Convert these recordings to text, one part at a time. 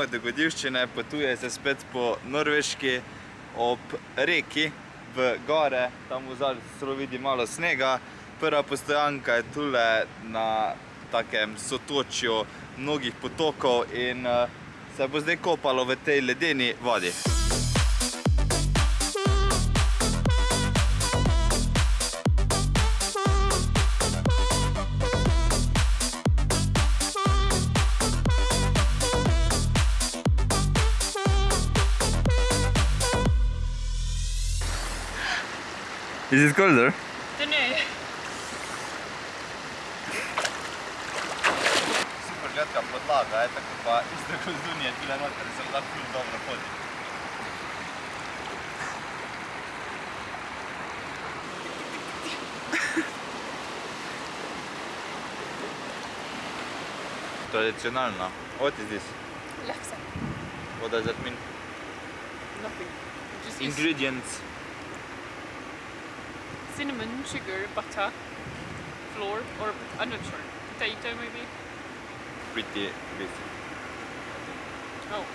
dogodivščine, potuje se spet po Norveški ob reki v gore, tam v zadnji se celo vidi malo snega. Prva postojanka je tule na takem sotočju mnogih potokov in se bo zdaj kopalo v tej ledeni vodi. Is it colder? Don't know. Super gledka podlaga, je tako pa isto kot zunije, tule noter se da ful dobro hodi. Tradicionalna. What is this? Lefse. What does that mean? Nothing. Just use Ingredients. cinnamon, sugar, butter, flour, or I'm not sure. Potato maybe? Pretty basic. Oh.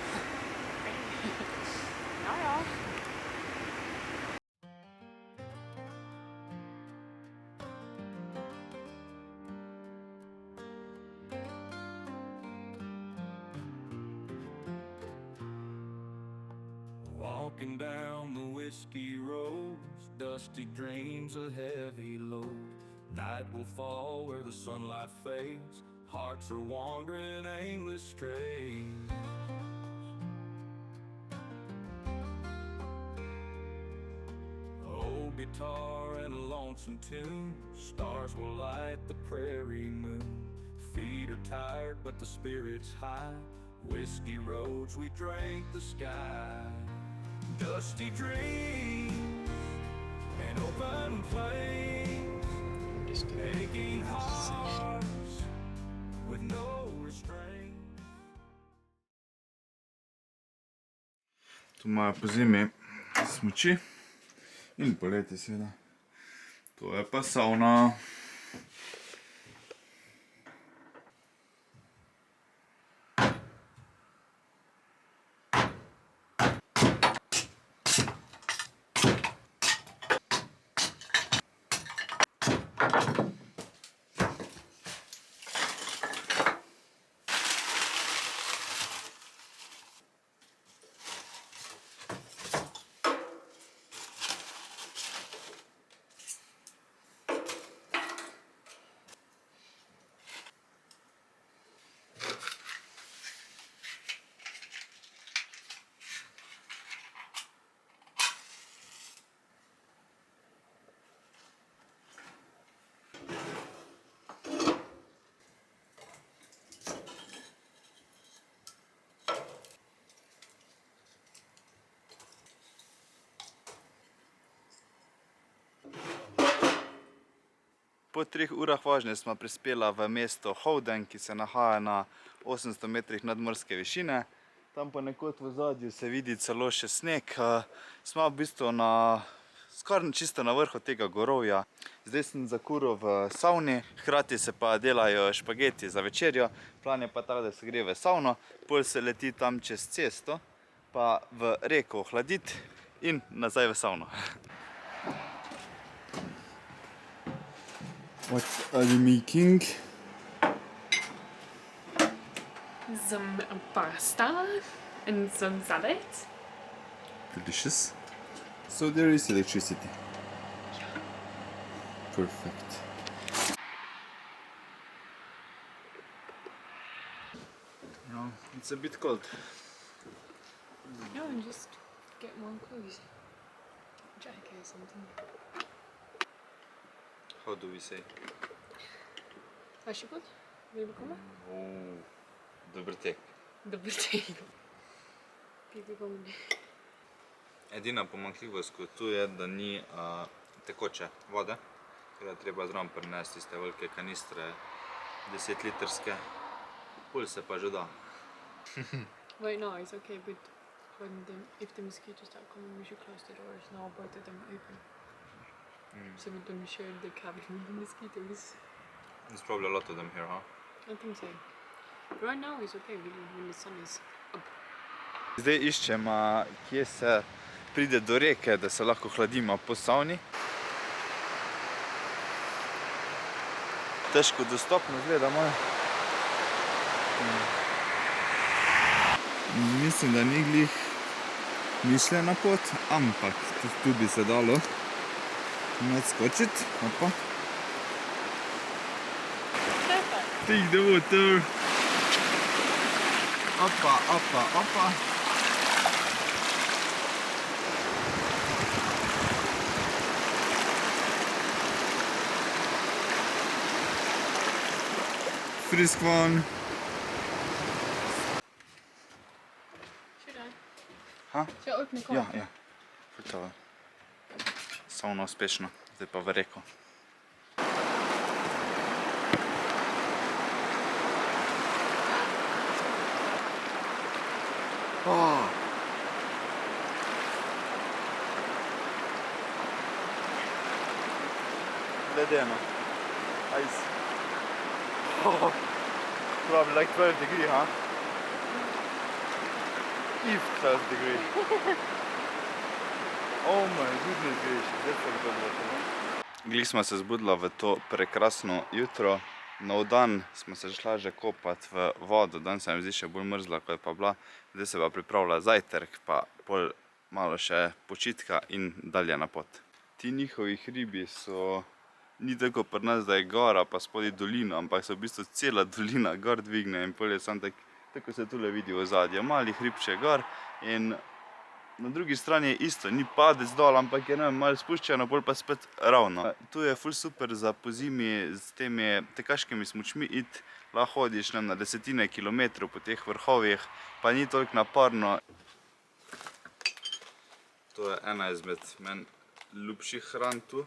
Ja. Walking down the whiskey roads, dusty dreams of heavy load. Night will fall where the sunlight fades, hearts are wandering aimless strays. Old guitar and a lonesome tune, stars will light the prairie moon. Feet are tired but the spirit's high, whiskey roads we drank the sky. Dusty dreams and open flames, aching hearts with no restraint. Tu imajo po zimi smuči in poleti seveda. To je pa savna. Po 3 urah vožnje smo prispela v mesto Howden, ki se nahaja na 800 metrih nadmorske višine. Tam ponekod v ozadju se vidi celo še sneg. Smo v bistvu skoraj čisto na vrhu tega gorovja. Zdaj sem zakuril v savni, hkrati se pa delajo špageti za večerjo. Plan je pa tak, da se gre v savno, pol se leti tam čez cesto, pa v reko ohladiti in nazaj v savno. What are you making? Some pasta and some salad. Delicious. So there is electricity. Perfect. No, it's a bit cold. No, and just get warm clothes. Jacket or something. How do we say? Varsågod. Vill du komma? Oh, dober tek. Dobar tek. Pipigomne. Edina pomanjkljivost tu je, da ni tekoče vode, tako da treba zraven prinesti tiste velike kanistre 10 litrske, pol se pa že da. Right now it's okay, but if the mosquitoes start coming, we should close the doors. Now both of them open. So we don't share the cabin with the mosquitoes. There's probably a lot of them here, huh? I think so. Right now it's okay when the sun is up. Zdaj iščemo, kje se pride do reke, da se lahko hladimo po savni. Težko dostopno izgleda malo. Mislim, da ni glih mišljena pot, ampak tu bi se dalo nadskočiti. Opa. Take the water. Opa, opa, opa. Frisk vann. Ha? Skal jeg åpne kortet? Ja, ja. Fortell. Sauna uspešno, zdaj pa v reko. Ledeno. Ice. Probably like 12 degrees, huh? If 12 degrees. Oh my goodness gracious, that's like good. Glih smo se zbudila v to prekrasno jutro. Nov dan smo se šla že kopati v vodo, dan se mi zdi še bolj mrzla, kot je pa bila. Zdaj se pa pripravlja zajtrk, pa pol malo še počitka in dalje na pot. Ti njihovi hribi so, ni tako pri nas, da je gora pa spodaj dolina, ampak so v bistvu cela dolina gor dvigne in pol je samo tako se tule vidi v ozadju. Mali hribček gor in na drugi strani je isto, ni padec dol, ampak je malo spuščeno, pol pa spet ravno. Tu je ful super za pozimi s temi tekaškimi smučmi iti, lahko hodiš na desetine kilometrov po teh vrhovih, pa ni toliko naporno. To je ena izmed meni ljubših hran tu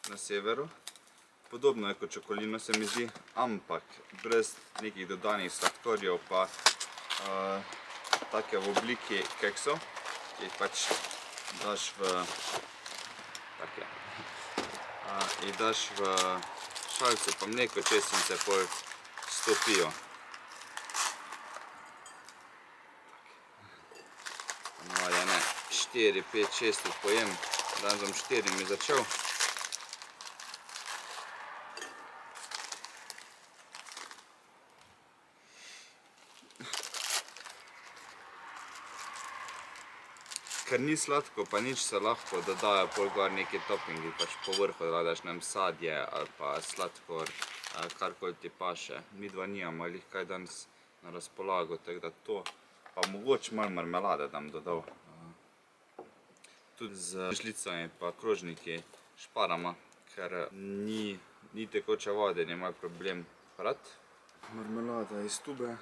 na severu. Podobno je kot čokolino, se mi zdi, ampak brez nekih dodanih sladkorjev, pa take v obliki keksov, ki jih pač daš v take. Jih daš v šalce, pa mleko čez in se pol stopijo. Navadja ne, 4, 5, 6 pojem, danes bom 4 začel. Ker ni sladko, pa nič se lahko dodajo pol gor neki toppingi, pač po vrhu dadaš sadje ali pa sladkor, karkoli ti paše. Midva nijamo glih kaj danes na razpolago, tako da to, pa mogoče malo marmelade dam dodal. Tudi z žlicami pa krožniki šparamo, ker ni tekoče vode in je malo problem prati. Marmelada iz tube.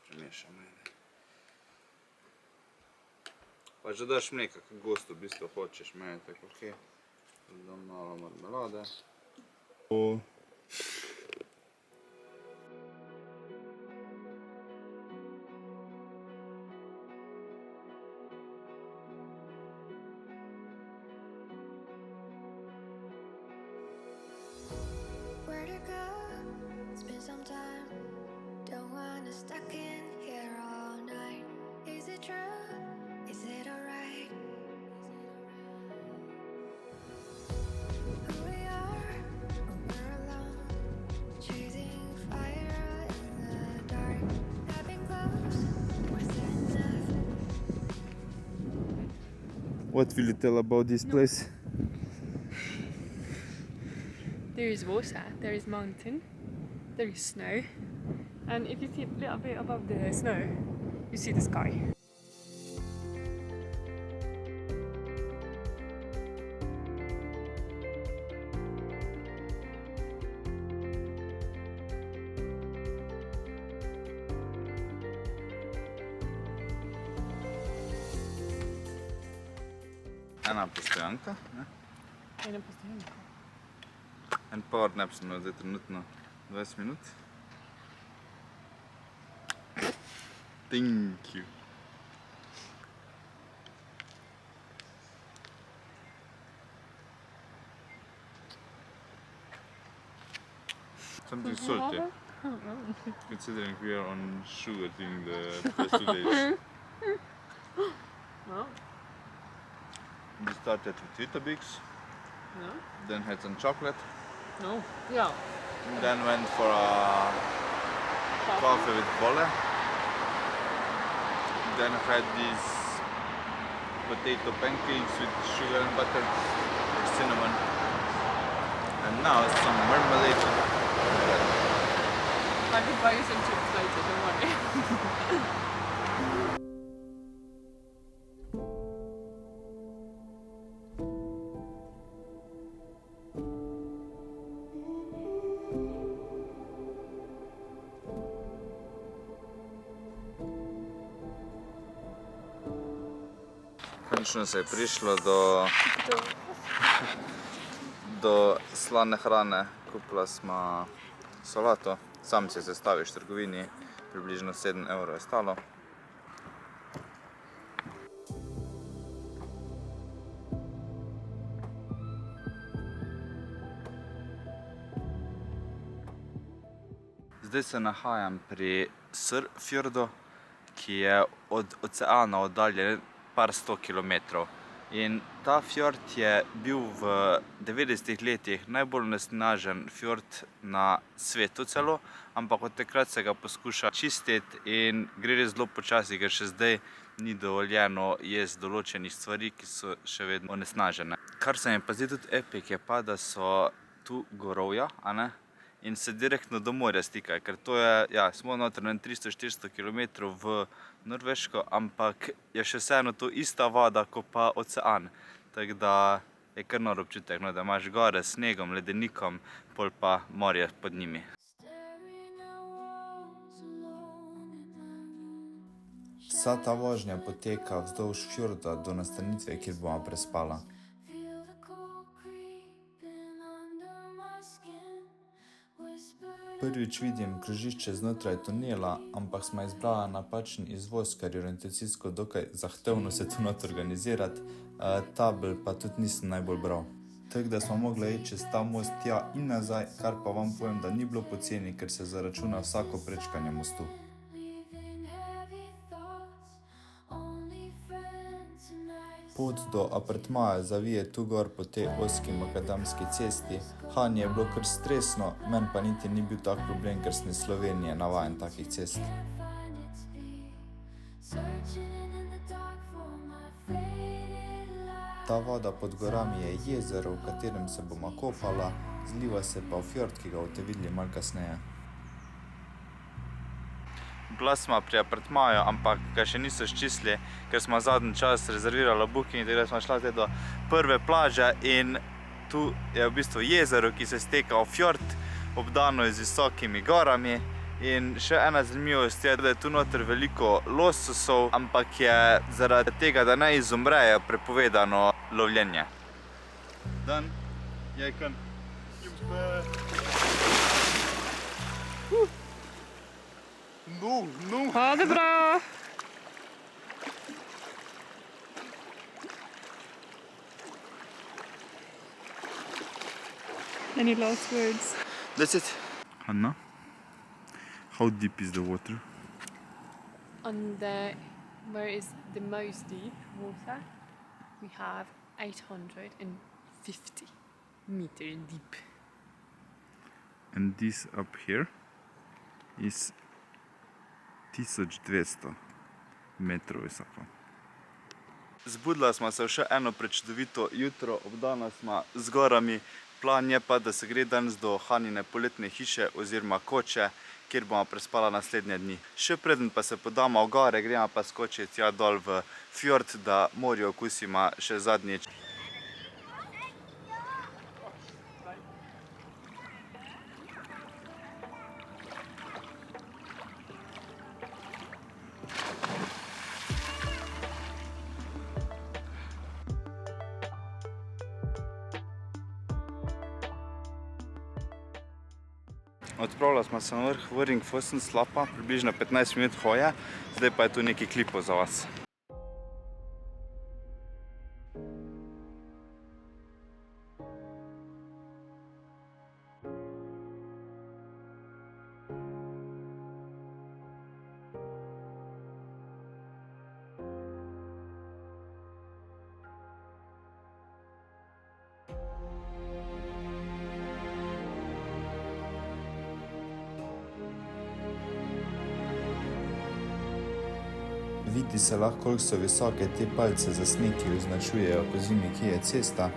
Premešamo. Pa že daš mleka, kako gosto v bistvu hočeš, meni je tako okej. Dam malo marmelade. Where to go? Spend some time. Don't wanna stuck in here all night. Is it true? Is it alright? Who we are when we're alone, chasing fire in the dark. I've been close, worse than nothing. What will you tell about this place? There is water, there is mountain, there is snow, and if you see a little bit above the snow, you see the sky. Ena postojanka, ne? Ena postojanka. En power nap sem imel zdaj trenutno 20 minut. Thank you. Something salty. Considering we are on sugar during the first 2 days. No. We started with Weetabix, No. then had some chocolate, No. Yeah. then went for a coffee with bolle. Then had these potato pancakes with sugar and butter or cinnamon. And now some marmalade. I could buy you some chips later, don't worry. Končno se je prišlo do slane hrane. Kupila smo solato, sam si sestaviš v trgovini, približno 7 € je stalo. Zdaj se nahajam pri Sørfjordu, ki je od oceana oddaljen par 100 kilometrov. In ta fjord je bil v 90 letih najbolj onesnažen fjord na svetu celo, ampak od takrat se ga poskuša čistiti in gre res zelo počasi, ker še zdaj ni dovoljeno jesti določenih stvari, ki so še vedno onesnažene. Kar se mi pa zdi tudi epic je pa, da so tu gorovja, a ne? In se direktno do morja stikajo, ker to je, ja, smo noter na 300-400 km v Norveško, ampak je še vseeno to ista voda, kot pa ocean. Tako da je kar nor občutek, no, da imaš gore s snegom, ledenikom, pol pa morje pod njimi. Staring at walls alone in my room. Vsa ta vožnja poteka vzdolž fjorda do nastanitve, kjer bomo prespala. Feel the cold creeping under my skin. Whisper Prvič vidim krožišče znotraj tunela, ampak smo izbrala napačen izvoz, ker je orientacijsko dokaj zahtevno se tu not organizirati, tabel pa tudi nisem najbolj bral. Tako da smo mogli iti čez ta most tja in nazaj, kar pa vam povem, da ni bilo poceni, ker se zaračuna vsako prečkanje mostu. leaving heavy thoughts. Only friend tonight. Pot do apartmaja zavije tu gor po tej ozki makadamski cesti. Hani je bilo kar stresno, meni pa niti ni bil tak problem, ker sem iz Slovenije navajen takih cest. Find its beat. Searching in the dark for my faded light. Ta voda pod gorami je jezero, v katerem se bomo kopala, zliva se pa v fjord, ki ga boste videli malo kasneje. Bila smo pri apartmaju, ampak ga še niso ščistili, ker smo zadnji čas rezervirali booking, tako da smo šla zdaj do prve plaže in tu je v bistvu jezero, ki se steka v fjord, obdano z visokimi gorami. In še ena zanimivost je, da je tu noter veliko lososov, ampak je zaradi tega, da ne izumrejo, prepovedano lovljenje. Dan, jeg kan No. Ha det bra! Any last words? That's it. Hanna, how deep is the water? On the where is the most deep water, we have 850 meter deep. And this up here is 1200 metrov visoko. Zbudila smo se v še eno prečudovito jutro, obdana smo z gorami. Plan je pa, da se gre danes do Hanine poletne hiše oziroma koče, kjer bomo prespala naslednje dni. Še preden pa se podamo v gore, gremo pa skočiti tja dol v fjord, da morje okusimo še zadnjič. Odpravila smo se na vrh Vøringfossen slapa, približno 15 minut hoje, zdaj pa je tu nekaj klipov za vas. Čutiti se lahko, koliko so visoke te palce za sneg, ki označujejo po zimi, kje je cesta.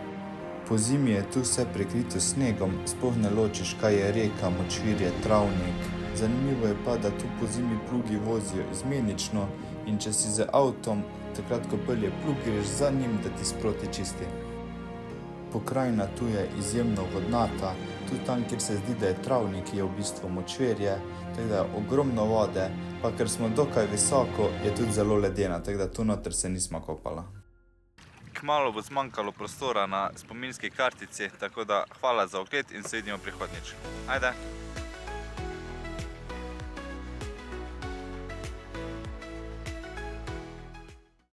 Po zimi je tu vse prekrito snegom, sploh ne ločiš, kaj je reka, močvirje, travnik. Zanimivo je pa, da tu po zimi plugi vozijo izmenično in če si z avtom, takrat ko pelje plug, greš za njim, da ti sproti čisti. Pokrajina tu je izjemno vodnata, tu tam, kjer se zdi, da je travnik, je v bistvu močvirje, tako da je ogromno vode, pa ker smo dokaj visoko, je tudi zelo ledena, tako da tu noter se nismo kopala. Kmalu bo zmanjkalo prostora na spominski kartici, tako da hvala za ogled in se vidimo prihodnjič. Ajde!